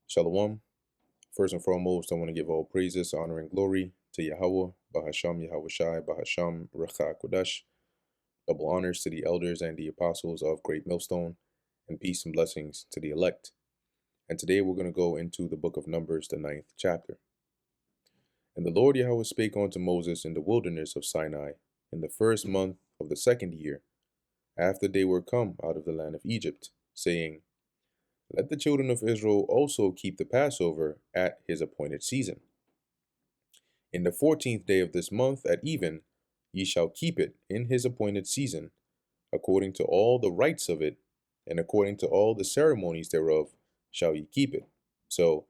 Shalom. First and foremost, I want to give all praises, honor, and glory to Yahweh, Bahasham Yahweh Shai, Bahasham Recha Kodesh. Double honors to the elders and the apostles of Great Millstone, and peace and blessings to the elect. And today we're going to go into the book of Numbers, the 9th chapter. And the Lord Yahweh spake unto Moses in the wilderness of Sinai, in the first month of the second year, after they were come out of the land of Egypt, saying, Let the children of Israel also keep the Passover at his appointed season. In the 14th day of this month at even, ye shall keep it in his appointed season, according to all the rites of it, and according to all the ceremonies thereof shall ye keep it. So,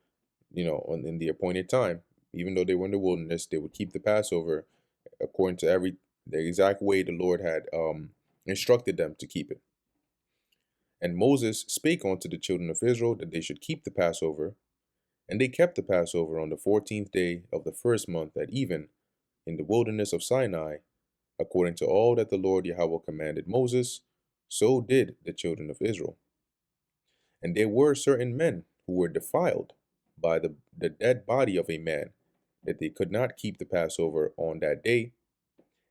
in the appointed time, even though they were in the wilderness, they would keep the Passover according to the exact way the Lord had instructed them to keep it. And Moses spake unto the children of Israel that they should keep the Passover, and they kept the Passover on the 14th day of the first month at even, in the wilderness of Sinai, according to all that the Lord Yahweh commanded Moses, so did the children of Israel. And there were certain men who were defiled by the dead body of a man, that they could not keep the Passover on that day,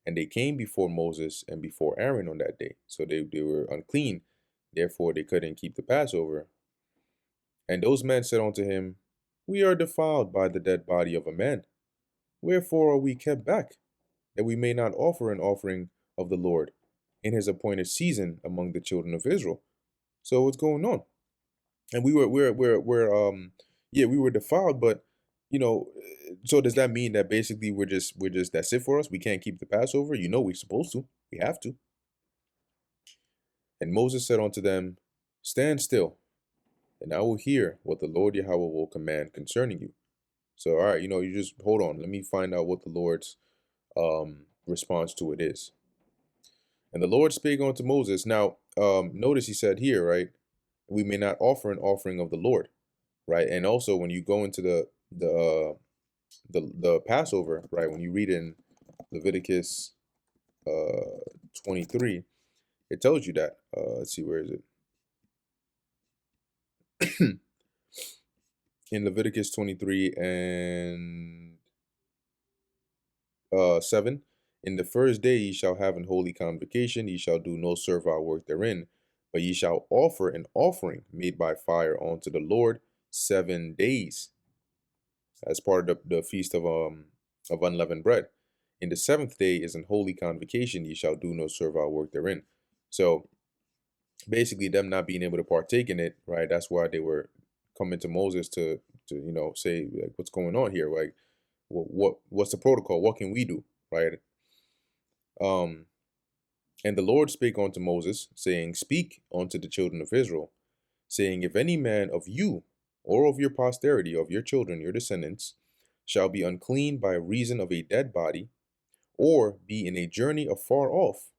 and they came before Moses and before Aaron on that day. So they were unclean, therefore they couldn't keep the Passover. And those men said unto him, We are defiled by the dead body of a man. Wherefore are we kept back, that we may not offer an offering of the Lord in his appointed season among the children of Israel? So what's going on? And we were defiled, but so does that mean that basically we're just that's it for us? We can't keep the Passover? We're supposed to. We have to. And Moses said unto them, Stand still, and I will hear what the Lord Yahweh will command concerning you. So, all right, you just hold on. Let me find out what the Lord's response to it is. And the Lord spake unto Moses. Now, notice he said here, right? We may not offer an offering of the Lord, right? And also, when you go into the Passover, right? When you read in Leviticus 23, it tells you that. Let's see, where is it? In Leviticus 23 and 7, In the first day ye shall have an holy convocation, ye shall do no servile work therein, but ye shall offer an offering made by fire unto the Lord 7 days, as part of the feast of unleavened bread. In the seventh day is an holy convocation, ye shall do no servile work therein. So basically, them not being able to partake in it, right? That's why they were coming to Moses to say, like, what's going on here? Like, what's the protocol? What can we do, right? Um, and the Lord spake unto Moses, saying, Speak unto the children of Israel, saying, If any man of you, or of your posterity, of your children, your descendants, shall be unclean by reason of a dead body, or be in a journey afar off,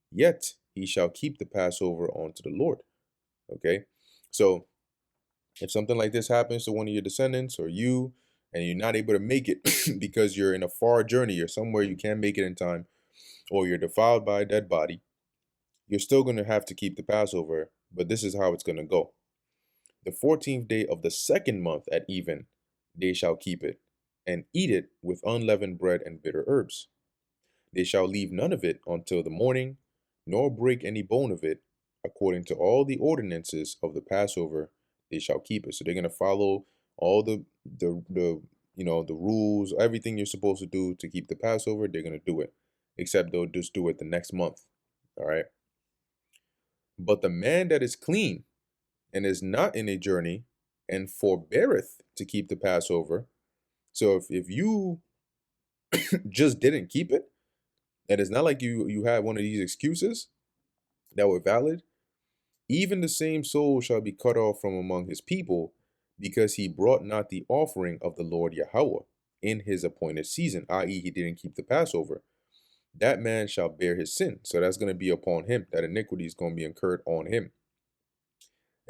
yet he shall keep the Passover unto the Lord. Okay, so if something like this happens to one of your descendants or you, and you're not able to make it because you're in a far journey or somewhere you can't make it in time, or you're defiled by a dead body, you're still going to have to keep the Passover, but this is how it's going to go. The 14th day of the second month at even, they shall keep it, and eat it with unleavened bread and bitter herbs. They shall leave none of it until the morning, nor break any bone of it. According to all the ordinances of the Passover, they shall keep it. So they're going to follow all the rules, everything you're supposed to do to keep the Passover. They're going to do it, except they'll just do it the next month. All right. But the man that is clean and is not in a journey and forbeareth to keep the Passover. So if you just didn't keep it, and it's not like you had one of these excuses that were valid, even the same soul shall be cut off from among his people, because he brought not the offering of the Lord Yahweh in his appointed season, i.e., he didn't keep the Passover. That man shall bear his sin. So that's going to be upon him. That iniquity is going to be incurred on him,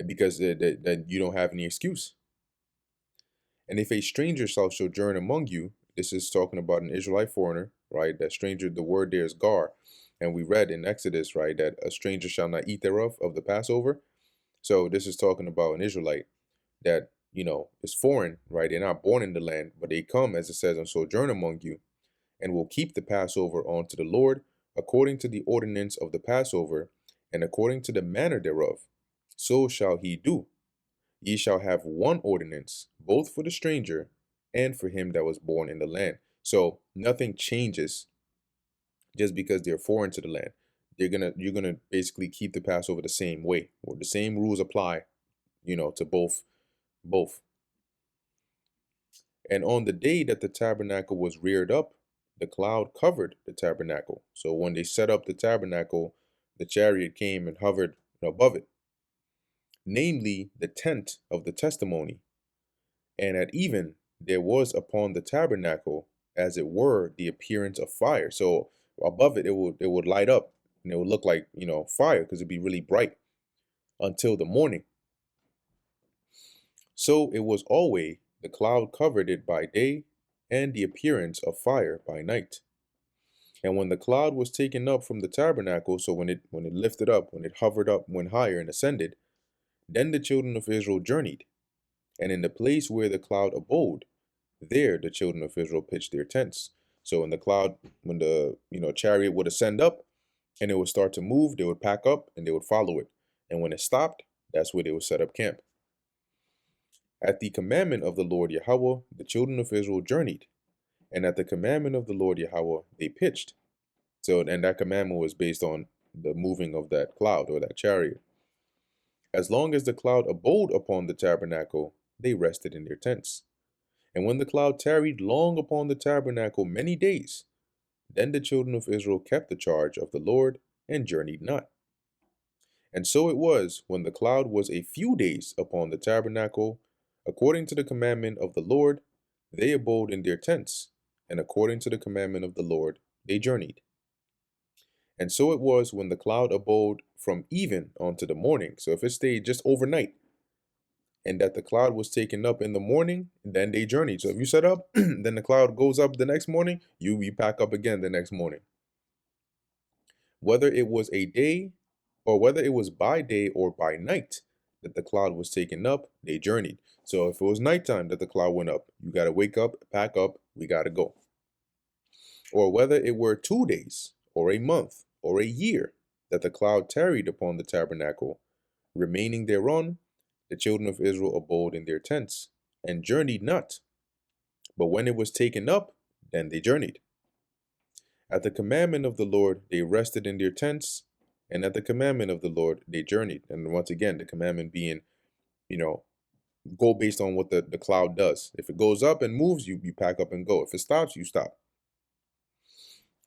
because that you don't have any excuse. And if a stranger shall sojourn among you, this is talking about an Israelite foreigner, right? That stranger, the word there is gar. And we read in Exodus, right, that a stranger shall not eat thereof of the Passover. So this is talking about an Israelite that is foreign, right? They're not born in the land, but they come, as it says, and sojourn among you, and will keep the Passover unto the Lord, according to the ordinance of the Passover, and according to the manner thereof. So shall he do. Ye shall have one ordinance, both for the stranger and for him that was born in the land. So nothing changes just because they're foreign to the land. You're gonna basically keep the Passover the same way, or the same rules apply, to both. And on the day that the tabernacle was reared up, the cloud covered the tabernacle. So when they set up the tabernacle, the chariot came and hovered above it, namely the tent of the testimony. And at even there was upon the tabernacle, as it were, the appearance of fire. So above it, it would light up, and it would look like fire, because it'd be really bright until the morning. So it was always the cloud covered it by day, and the appearance of fire by night. And when the cloud was taken up from the tabernacle, so when it lifted up, when it hovered up, went higher and ascended, then the children of Israel journeyed. And in the place where the cloud abode, there the children of Israel pitched their tents. So in the cloud, when the chariot would ascend up and it would start to move, they would pack up and they would follow it. And when it stopped, that's where they would set up camp. At the commandment of the Lord Yahweh, the children of Israel journeyed, and at the commandment of the Lord Yahweh, they pitched. So, and that commandment was based on the moving of that cloud or that chariot. As long as the cloud abode upon the tabernacle, they rested in their tents. And when the cloud tarried long upon the tabernacle many days, then the children of Israel kept the charge of the Lord and journeyed not. And so it was, when the cloud was a few days upon the tabernacle, according to the commandment of the Lord, they abode in their tents, and according to the commandment of the Lord, they journeyed. And so it was, when the cloud abode from even unto the morning. So if it stayed just overnight, and that the cloud was taken up in the morning, then they journeyed. So if you set up, then the cloud goes up the next morning, you pack up again the next morning. Whether it was a day, or whether it was by day or by night that the cloud was taken up, they journeyed. So if it was nighttime that the cloud went up, you got to wake up, pack up, we got to go. Or whether it were 2 days, or a month, or a year that the cloud tarried upon the tabernacle, remaining thereon, the children of Israel abode in their tents, and journeyed not. But when it was taken up, then they journeyed. At the commandment of the Lord, they rested in their tents, and at the commandment of the Lord, they journeyed. And once again, the commandment being, go based on what the cloud does. If it goes up and moves, you pack up and go. If it stops, you stop.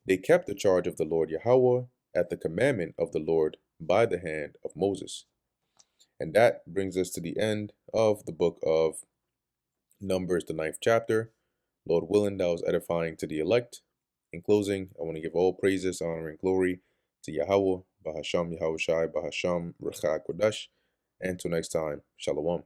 They kept the charge of the Lord Yahweh at the commandment of the Lord by the hand of Moses. And that brings us to the end of the book of Numbers, the 9th chapter. Lord willing, that was edifying to the elect. In closing, I want to give all praises, honor, and glory to Yahweh, Bahasham Yahushai, Bahasham Ruach HaKodesh. And until next time, Shalom.